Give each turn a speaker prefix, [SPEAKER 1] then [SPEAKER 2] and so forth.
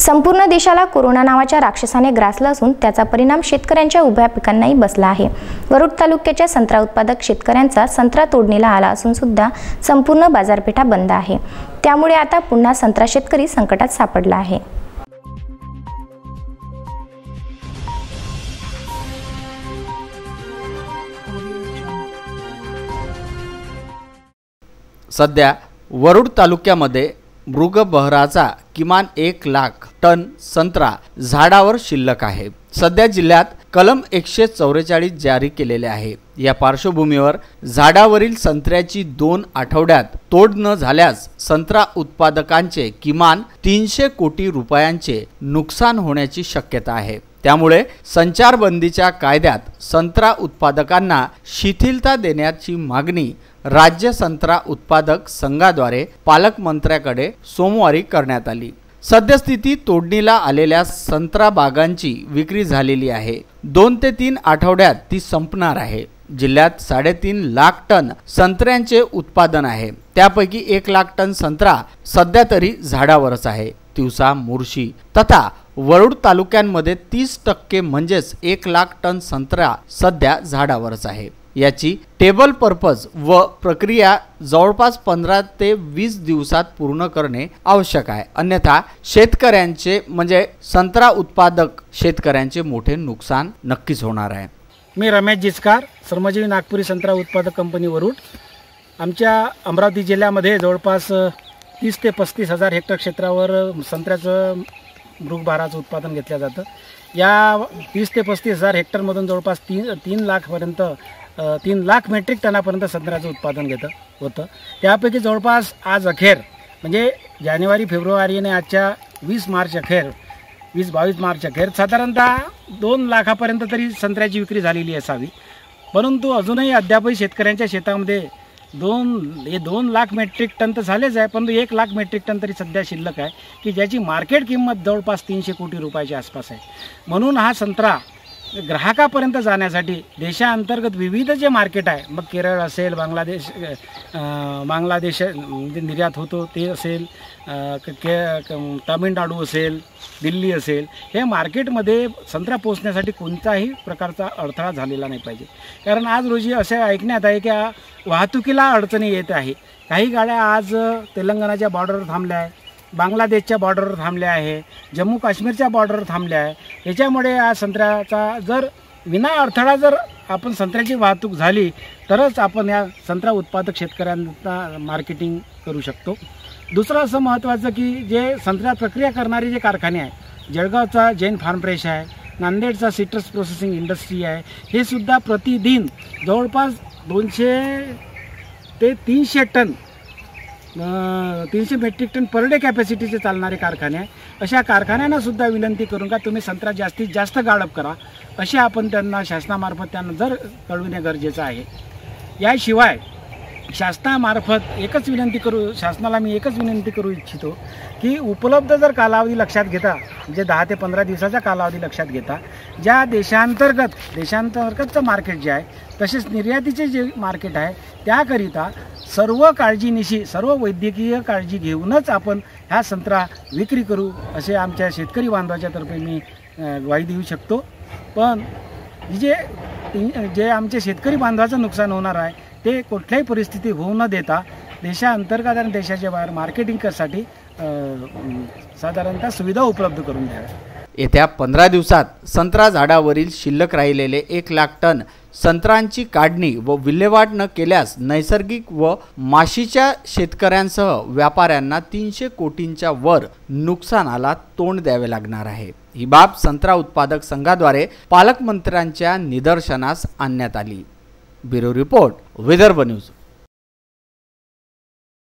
[SPEAKER 1] संपूर्ण देशाला कोरोना नावाच्या राक्षसाने ग्रासलं असून त्याचा परिणाम शेतकऱ्यांच्या उभ्या पिकांनाही बसला आहे। वरुड तालुक्याच्या संत्रा उत्पादक शेतकऱ्यांचा संत्रा तोडणीला आला असून सुद्धा संपूर्ण बाजारपेठा बंद आहे। त्यामुळे आता पुन्हा संत्रा शेतकरी संकटात सापडला आहे।
[SPEAKER 2] सध्या वरुड तालुक्यामध्ये मृगबहराचा किमान 1 लाख टन संत्रा झाडावर शिल्लक आहे। सध्या जिल्ह्यात कलम 144 जारी केलेले आहे। या पार्श्वभूमीवर झाडावरील संत्र्याची 2 आठवड्यात तोड न झाल्यास संत्रा उत्पादकांचे किमान 300 कोटी रुपयांचे नुकसान होण्याची शक्यता आहे। त्यामुळे संचारबंदीच्या कायद्यात संत्रा उत्पादकांना शिथिलता देण्याची मागणी राज्य संत्रा उत्पादक संघाद्वारे पालकमंत्र्याकडे सोमवारी करण्यात आली। सद्यस्थिती तोडणीला आलेल्या संत्रा बागांची विक्री झालेली आहे। 2 ते 3 आठवड्यात ती संपणार आहे। जिल्ह्यात 3.5 लाख टन संत्र्यांचे उत्पादन आहे। त्यापैकी 1 लाख टन संत्रा सध्या तरी झाडावरच आहे। तिवसा, मुर्शी तथा वरुड तालुक्यांमध्ये 30% म्हणजेच 1 लाख टन संत्रा सध्या झाडावरच आहे। याची टेबल पर्पज व प्रक्रिया जवळपास 15 ते 20 दिवसात पूर्ण करणे आवश्यक आहे। अन्यथा शेतकऱ्यांचे म्हणजे संत्रा उत्पादक शेतकऱ्यांचे मोठे नुकसान नक्कीच होणार आहे।
[SPEAKER 3] मी रमेश जिचकार, श्रमजीवी नागपुरी संत्रा उत्पादक कंपनी वरुड। आमच्या अमरावती जिल्ह्यामध्ये जवळपास 30 ते 35 हजार हेक्टर क्षेत्रावर संत्र्याचं मृगबहाराचं उत्पादन घेतलं जातं। या 30 ते 35 हजार हेक्टरमधून जवळपास 3 लाख मेट्रिक टनापर्यंत संत्र्याचं उत्पादन होतं। त्यापैकी जवळपास आज अखेर म्हणजे जानेवारी फेब्रुवारी आणि आजच्या 22 मार्च अखेर साधारणतः 2 लाखापर्यंत तरी संत्र्याची विक्री झालेली असावी। परंतु अजूनही अद्यापही शेतकऱ्यांच्या शेतामध्ये 2 लाख मेट्रिक टन तर झालेच आहे, परंतु 1 लाख मेट्रिक टन तरी सध्या शिल्लक आहे की ज्याची मार्केट किंमत जवळपास 300 कोटी रुपयाच्या आसपास आहे। म्हणून हा संत्रा ग्राहकापर्यंत जाण्यासाठी देशांतर्गत विविध जे मार्केट आहे, मग केरळ असेल, बांगलादेश निर्यात होतो ते असेल, तामिळनाडू असेल, दिल्ली असेल, हे मार्केटमध्ये संत्रा पोहोचण्यासाठी कोणताही प्रकारचा अडथळा झालेला नाही पाहिजे। कारण आज रोजी असे ऐकण्यात आहे की वाहतुकीला अडचणी येत आहे। काही गाड्या आज तेलंगणाच्या बॉर्डरवर थांबल्या आहे, बांगलादेशच्या बॉर्डरवर थांबल्या आहे, जम्मू काश्मीरच्या बॉर्डरवर थांबल्या आहे। याच्यामुळे या संत्र्याचा जर विना अडथळा जर आपण संत्र्याची वाहतूक झाली तरच आपण या संत्रा उत्पादक शेतकऱ्यांना मार्केटिंग करू शकतो। दुसरं असं महत्त्वाचं की जे संत्रा प्रक्रिया करणारे जे कारखाने आहे, जळगावचा जैन फार्म फ्रेश आहे, नांदेडचा सिट्रस प्रोसेसिंग इंडस्ट्री आहे, हे सुद्धा प्रतिदिन जवळपास 200 ते 300 ton 300 metric ton per day कॅपॅसिटीचे चालणारे कारखाने आहे। अशा कारखान्यांना सुद्धा विनंती करून का तुम्ही संत्रा जास्तीत जास्त गाळप करा, असे आपण त्यांना शासनामार्फत त्यांना जर कळविणे गरजेचं आहे। याशिवाय शासनामार्फत शासनाला मी एकच विनंती करू इच्छितो की उपलब्ध जर कालावधी लक्षात घेता, म्हणजे 10 ते 15 दिवसाचा कालावधी लक्षात घेता, ज्या देशांतर्गतचं मार्केट जे आहे तसेच निर्यातीचे जे मार्केट आहे त्याकरिता सर्व काळजीनिशी सर्व वैद्यकीय काळजी घेऊनच आपण ह्या संत्रा विक्री करू असे आमच्या शेतकरी बांधवाच्या तर्फे मी ग्वाही देऊ शकतो। पण जे आमच्या शेतकरी बांधवाचं नुकसान होणार आहे ते कुठल्याही परिस्थिती होऊ न देता देशांतर्गत आणि देशाच्या बाहेर मार्केटिंग करण्यासाठी साधारणतः सुविधा उपलब्ध करून द्याव्या।
[SPEAKER 2] येत्या 15 दिवसात संत्रा झाडावरील शिल्लक राहिलेले 1 लाख टन संत्र्यांची काढणी व विल्हेवाट न केल्यास नैसर्गिक व माशीच्या शेतकऱ्यांसह व्यापाऱ्यांना 300 कोटींच्या वर नुकसानाला तोंड द्यावे लागणार आहे। ही बाब संत्रा उत्पादक संघाद्वारे पालकमंत्र्यांच्या निदर्शनास आणण्यात आली। Bureau report, Vidarbha news.